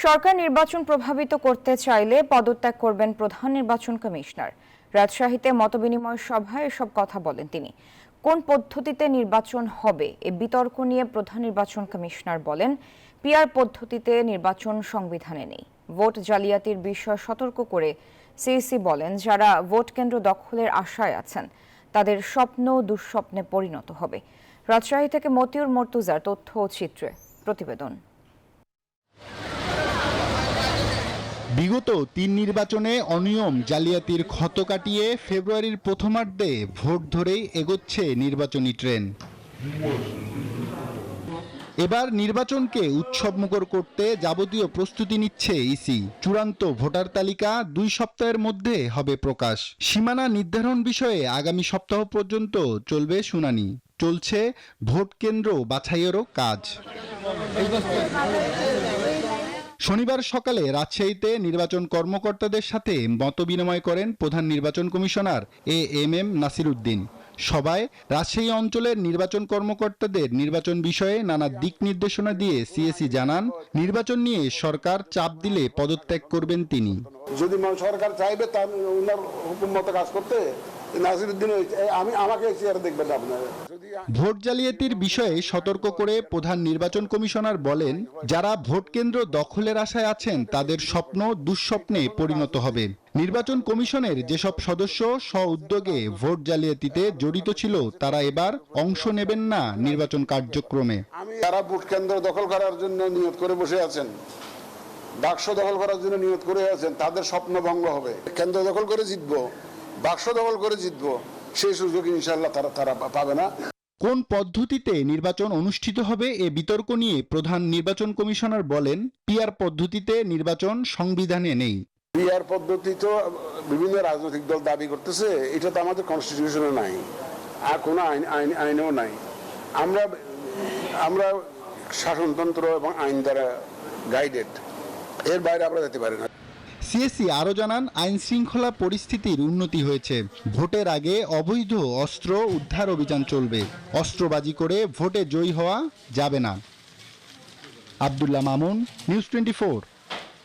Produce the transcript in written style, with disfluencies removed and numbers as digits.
সরকার নির্বাচন প্রভাবিত করতে চাইলে পদত্যাগ করবেন প্রধান নির্বাচন কমিশনার। রাজশাহীতে মতবিনিময় সভায় এসব কথা বলেন তিনি। কোন পদ্ধতিতে নির্বাচন হবে এ বিতর্ক নিয়ে প্রধান নির্বাচন কমিশনার বলেন, পিআর পদ্ধতিতে নির্বাচন সংবিধানে নেই। ভোট জালিয়াতির বিষয়ে সতর্ক করে সিইসি বলেন, যারা ভোট কেন্দ্র দখলের আশায় আছেন তাদের স্বপ্ন দুঃস্বপ্নে পরিণত হবে। রাজশাহী থেকে মতিউর মর্তুজার তথ্য ও চিত্রে প্রতিবেদন। বিগত ৩ নির্বাচনে অনিয়ম জালিয়াতির ক্ষত কাটিয়ে ফেব্রুয়ারির প্রথমার্ধে ভোট ধরেই এগোচ্ছে নির্বাচনী ট্রেন। এবার নির্বাচনকে উৎসবমুখর করতে যাবতীয় প্রস্তুতি নিচ্ছে ইসি। চূড়ান্ত ভোটার তালিকা ২ সপ্তাহের মধ্যে হবে প্রকাশ। সীমানা নির্ধারণ বিষয়ে আগামী সপ্তাহ পর্যন্ত চলবে শুনানি। চলছে ভোট কেন্দ্র বাছাইয়েরও কাজ। শনিবার সকালে রাজশাহীতে নির্বাচন কর্মকর্তাদের সাথে মতবিনিময় করেন প্রধান নির্বাচন কমিশনার এএমএম নাসির উদ্দিন। সভায় রাজশাহী অঞ্চলের নির্বাচন কর্মকর্তাদের নির্বাচন বিষয়ে নানা দিক নির্দেশনা দিয়ে সিএসি জানান, নির্বাচন নিয়ে সরকার চাপ দিলে পদত্যাগ করবেন তিনি। যদি সরকার চাইবে তার ওনার হুকুম মতো কাজ করতে, নাসিরউদ্দিন আমাকে চেয়ারে দেখবেন আপনারা। ভোট জালিয়াতির বিষয়ে সতর্ক করে প্রধান নির্বাচন কমিশনার বলেন, যারা ভোট কেন্দ্র দখলের আশায় আছেন তাদের স্বপ্ন দুঃস্বপ্নে পরিণত হবে। নির্বাচন কমিশনের যেসব সদস্য স্ব-উদ্যোগে ভোট জালিয়াতিতে জড়িত ছিল তারা এবার অংশ নেবেন না নির্বাচন কার্যক্রমে। যারা ভোট কেন্দ্র দখল করার জন্য নিয়ত করে বসে আছেন, বাক্স দখল করার জন্য নিয়ত করে আছেন, তাদের স্বপ্ন ভঙ্গ হবে। কেন্দ্র দখল করে জিতবো, বাক্স দখল করে জিতবো, সেই সুযোগ ইনশাআল্লাহ তারা পাবে না। কোন পদ্ধতিতে নির্বাচন অনুষ্ঠিত হবে এ বিতর্ক নিয়ে প্রধান নির্বাচন কমিশনার বলেন, পিআর পদ্ধতিতে নির্বাচন সংবিধানে নেই। পিআর পদ্ধতি তো বিভিন্ন রাজনৈতিক দল দাবি করতেছে, এটা তো আমাদের কনস্টিটিউশনে নাই, আর কোনো আইনেও নাই। আমরা শাসনতন্ত্র এবং আইন দ্বারা গাইডেড, এর বাইরে আমরা যেতে পারি না। সিএসি আরও জানান, আইন শৃঙ্খলা পরিস্থিতির উন্নতি হয়েছে। ভোটের আগে অবৈধ অস্ত্র উদ্ধার অভিযান চলবে। অস্ত্রবাজি করে ভোটে জয়ী হওয়া যাবে না। আব্দুল্লাহ মামুন, নিউজ 24।